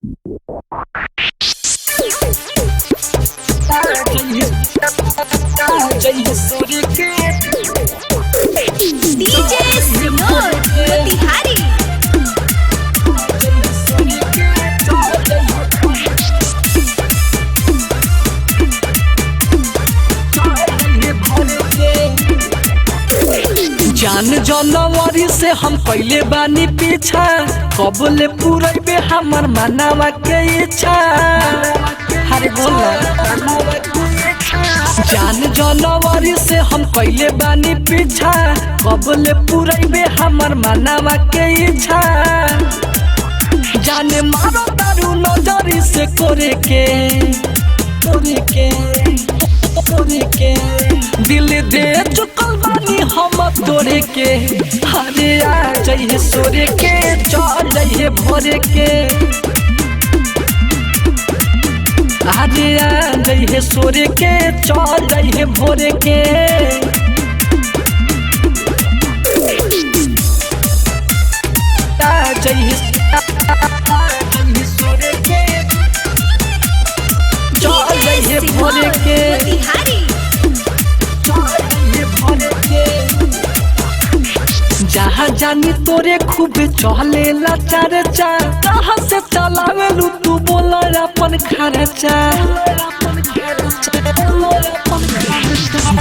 DJ Sinor Motihari। जान जनवरी से हम पहले बानी पीछा, कबले पूरे हमर मनावा के इच्छा। हरे बोला जान जनवरी से हम पहले बानी पीछा, कबले पूरे हमर मनावा के इच्छा। जाने मारो दारू नजरी से कोरे के दिल दे चुकल बानी हम तोरे के। हरे आ जाइए सोरे के, चल जाइए भोरे के। हरे आ जाइए सोरे के, चल जाइए भोरे के। आ जाइए सोरे के, चल जाइए भोरे के। जहाँ जानी तोरे खूब चले ला चर्चा, कहाँ से चलावेलू तू बोला अपन खर्चा।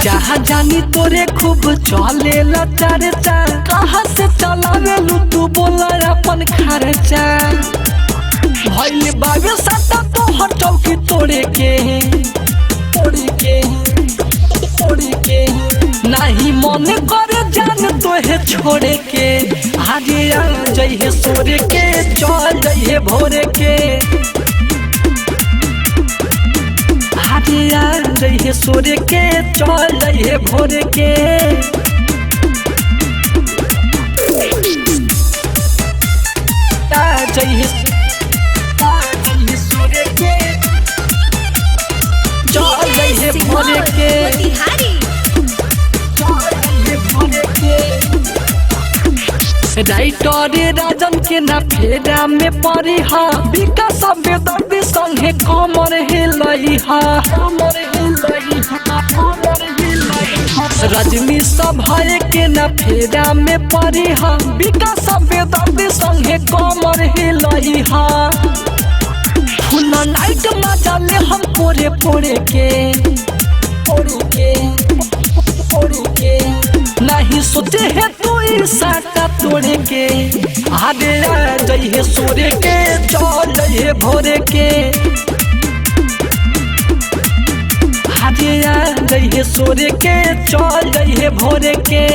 जहाँ जानी तोरे खूब चले ला चर्चा, कहाँ से चलावेलू तू बोला अपन खर्चा। भइल बाबे सटा तो हर चौकी तोड़े के नहीं मन करे जान तोहे छोड़े के। आगे आ जाइए सोरे के, चल जाइए भोरे के। आगे आ जाइए सोरे के, चल जाइए भोरे के। आ जाइए सोरे के, चल जाइए भोरे के। राइटर राजन के ना फेरा में पड़ी हा, विकास बेदर्दी संगे कमर हिलई हा। रजनी सभाए के ना फेरा में पड़ी हा, विकास बेदर्दी संगे कमर हिलई हा। फुल नाइट मजा ले हम पोरे पोरे के नहीं सोचे है तू साटा तोड़े के। आगे आ जाइए सोरे के, चल जाइए भोरे के। आगे आ जाइए सोरे के, चल जाइए भोरे के।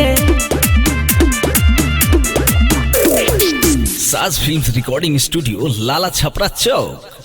साज फिल्म्स रिकॉर्डिंग स्टूडियो, लाला छपरा चौक।